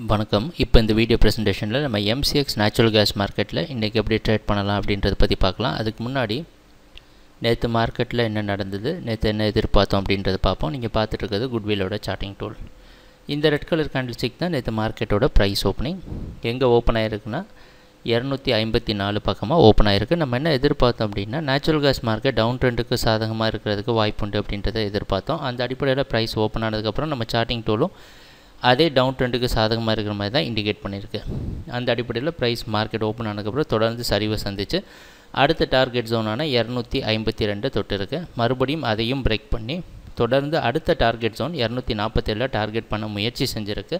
வணக்கம். இப்போ இந்த வீடியோ ப்ரெசன்டேஷனில் நம்ம MCX நேச்சுரல் கேஸ் மார்க்கெட்டில் இன்றைக்கி எப்படி ட்ரேட் பண்ணலாம் அப்படின்றத பற்றி பார்க்கலாம். அதுக்கு முன்னாடி நேற்று மார்க்கெட்டில் என்ன நடந்தது, நேற்று என்ன எதிர்பார்த்தோம் அப்படின்றத பார்ப்போம். நீங்கள் பார்த்துட்டு இருக்கிறது குட்வில்லோட சார்ட்டிங் டூல். இந்த ரெட் கலர் கேண்டில் ஸ்டிக் தான் நேற்று மார்க்கெட்டோட ப்ரைஸ் ஓப்பனிங். எங்கே ஓப்பன் ஆகிருக்குன்னா 254 பக்கமாக ஓப்பன் ஆகிருக்கு. நம்ம என்ன எதிர்பார்த்தோம் அப்படின்னா நேச்சுரல் கேஸ் மார்க்கெட் டவுன் ட்ரெண்டுக்கு சாதகமாக இருக்கிறதுக்கு வாய்ப்புண்டு அப்படின்றத எதிர்பார்த்தோம். அந்த அடிப்படையில் ப்ரைஸ் ஓப்பன் ஆனதுக்கப்புறம் நம்ம சார்ட்டிங் டூலும் அதே டவுன் ட்ரெண்டுக்கு சாதகமாக இருக்கிற மாதிரி தான் இண்டிகேட் பண்ணியிருக்கு. அந்த அடிப்படையில் ப்ரைஸ் மார்க்கெட் ஓப்பன் ஆனதுக்கப்புறம் தொடர்ந்து சரிவை சந்தித்து அடுத்த டார்கெட் ஜோனான 252 தொட்டு இருக்கு. மறுபடியும் அதையும் பிரேக் பண்ணி தொடர்ந்து அடுத்த டார்கெட் ஜோன் 247 டார்கெட் பண்ண முயற்சி செஞ்சுருக்கு.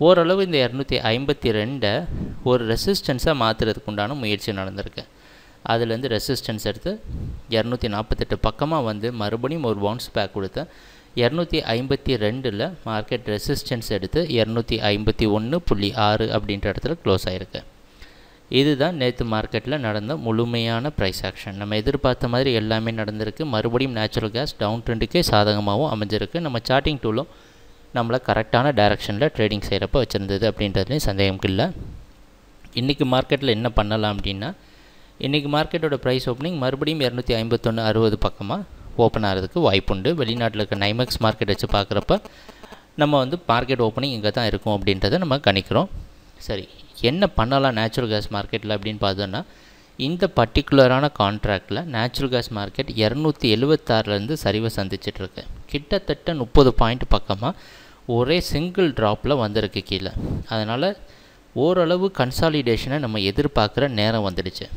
ஓரளவு இந்த 252 ஒரு ரெசிஸ்டன்ஸாக மாற்றுறதுக்கு உண்டான முயற்சி நடந்திருக்கு. அதுலேருந்து ரெசிஸ்டன்ஸ் எடுத்து 248 பக்கமாக வந்து மறுபடியும் ஒரு பவுன்ஸ் பேக் கொடுத்து 252 மார்க்கெட் ரெசிஸ்டன்ஸ் எடுத்து 251.6 அப்படின்ற இடத்துல க்ளோஸ் ஆகிருக்கு. இதுதான் நேற்று மார்க்கெட்டில் நடந்த முழுமையான ப்ரைஸ் ஆக்ஷன். நம்ம எதிர்பார்த்த மாதிரி எல்லாமே நடந்திருக்கு. மறுபடியும் நேச்சுரல் கேஸ் டவுன் ட்ரெண்டுக்கே சாதகமாகவும் அமைஞ்சிருக்கு. நம்ம சார்ட்டிங் டூலும் நம்மளை கரெக்டான டைரக்ஷனில் ட்ரேடிங் செய்கிறப்ப வச்சுருந்தது அப்படின்றதுலேயும் சந்தேகம் இல்லை. இன்றைக்கி மார்க்கெட்டில் என்ன பண்ணலாம் அப்படின்னா, இன்றைக்கி மார்க்கெட்டோட ப்ரைஸ் ஓப்பனிங் மறுபடியும் 251.60 பக்கமாக ஓப்பன் ஆகிறதுக்கு வாய்ப்புண்டு. வெளிநாட்டில் இருக்க நைமெக்ஸ் மார்க்கெட் வச்சு பார்க்குறப்ப நம்ம வந்து மார்க்கெட் ஓப்பனிங் இங்கே தான் இருக்கும் அப்படின்றத நம்ம கணிக்கிறோம். சரி, என்ன பண்ணலாம் நேச்சுரல் கேஸ் மார்க்கெட்டில் அப்படின்னு பார்த்தோன்னா, இந்த பர்டிகுலரான கான்ட்ராக்டில் நேச்சுரல் கேஸ் மார்க்கெட் 276லேருந்து சரிவை சந்திச்சிட்ருக்கு. கிட்டத்தட்ட 30 பாயிண்ட் பக்கமாக ஒரே சிங்கிள் ட்ராப்பில் வந்திருக்கு கீழே. அதனால் ஓரளவு கன்சாலிடேஷனை நம்ம எதிர்பார்க்குற நேரம் வந்துடுச்சு.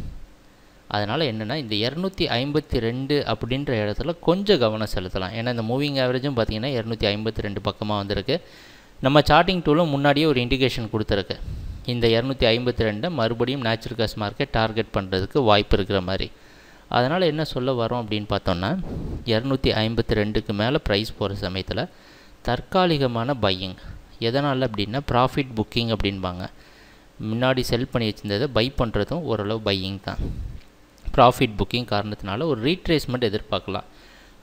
அதனால் என்னென்னா, இந்த 252 அப்படின்ற இடத்துல கொஞ்சம் கவனம் செலுத்தலாம். ஏன்னா இந்த மூவிங் ஆவரேஜும் பார்த்திங்கன்னா 252 பக்கமாக வந்திருக்கு. நம்ம சார்ட்டிங் டூலும் முன்னாடியே ஒரு இண்டிகேஷன் கொடுத்துருக்கு. இந்த 252 மறுபடியும் நேச்சுரல் கேஸ் மார்க்கெட் டார்கெட் பண்ணுறதுக்கு வாய்ப்பு இருக்கிற மாதிரி. அதனால் என்ன சொல்ல வரோம் அப்படின்னு பார்த்தோன்னா, 252க்கு மேலே ப்ரைஸ் போகிற சமயத்தில் தற்காலிகமான பையிங். எதனால் அப்படின்னா ப்ராஃபிட் புக்கிங் அப்படின்பாங்க. முன்னாடி செல் பண்ணி வச்சுருந்ததை பை பண்ணுறதும் ஓரளவு பையிங் தான். ப்ராஃபிட் புக்கிங் காரணத்தினால ஒரு ரீட்ரேஸ்மெண்ட் எதிர்பார்க்கலாம்.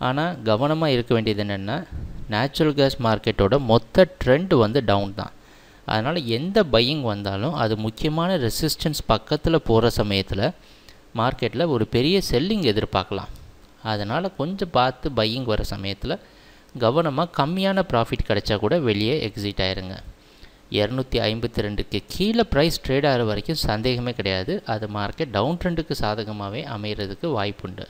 ஆனால் கவனமாக இருக்க வேண்டியது என்னென்னா, நேச்சுரல் கேஸ் மார்க்கெட்டோட மொத்த ட்ரெண்ட் வந்து டவுன் தான். அதனால் எந்த பையிங் வந்தாலும் அது முக்கியமான ரெசிஸ்டன்ஸ் பக்கத்தில் போகிற சமயத்தில் மார்க்கெட்டில் ஒரு பெரிய செல்லிங் எதிர்பார்க்கலாம். அதனால் கொஞ்சம் பார்த்து பையிங் வர சமயத்தில் கவனமாக கம்மியான ப்ராஃபிட் கிடைச்சா கூட வெளியே எக்ஸிட் ஆயிருங்க. 252க்கு கீழே ப்ரைஸ் ட்ரேட் ஆகிற வரைக்கும் சந்தேகமே கிடையாது, அது மார்க்கெட் டவுன் ட்ரெண்டுக்கு சாதகமாகவே அமைகிறதுக்கு வாய்ப்புண்டு.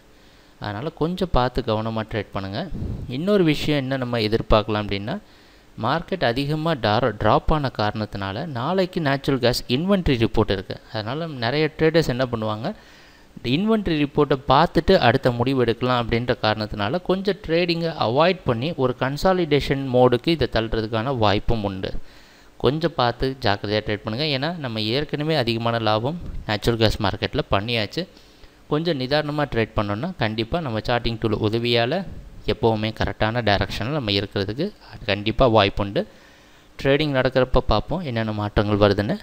அதனால் கொஞ்சம் பார்த்து கவனமாக ட்ரேட் பண்ணுங்கள். இன்னொரு விஷயம் என்ன நம்ம எதிர்பார்க்கலாம் அப்படின்னா, மார்க்கெட் அதிகமாக ட்ராப் ஆன காரணத்தினால நாளைக்கு நேச்சுரல் கேஸ் இன்வென்ட்ரி ரிப்போர்ட் இருக்குது. அதனால் நிறைய ட்ரேடர்ஸ் என்ன பண்ணுவாங்க, இன்வென்ட்ரி ரிப்போர்ட்டை பார்த்துட்டு அடுத்த முடிவு எடுக்கலாம் அப்படின்ற காரணத்தினால கொஞ்சம் ட்ரேடிங்கை அவாய்ட் பண்ணி ஒரு கன்சாலிடேஷன் மோடுக்கு இதை தள்ளுறதுக்கான வாய்ப்பும் உண்டு. கொஞ்சம் பார்த்து ஜாக்கிரதையாக ட்ரேட் பண்ணுங்கள். ஏன்னா நம்ம ஏற்கனவே அதிகமான லாபம் நேச்சுரல் கேஸ் மார்க்கெட்டில் பண்ணியாச்சு. கொஞ்சம் நிதானமாக ட்ரேட் பண்ணோன்னா கண்டிப்பாக நம்ம சார்ட்டிங் டூல் உதவியால் எப்போவுமே கரெக்டான டைரக்ஷனில் நம்ம இருக்கிறதுக்கு கண்டிப்பாக வாய்ப்புண்டு. ட்ரேடிங் நடக்கிறப்ப பார்ப்போம் என்னென்ன மாற்றங்கள் வருதுன்னு.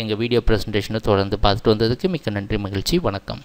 எங்கள் வீடியோ ப்ரெசன்டேஷனை தொடர்ந்து பார்த்துட்டு வந்ததுக்கு மிக்க நன்றி, மகிழ்ச்சி, வணக்கம்.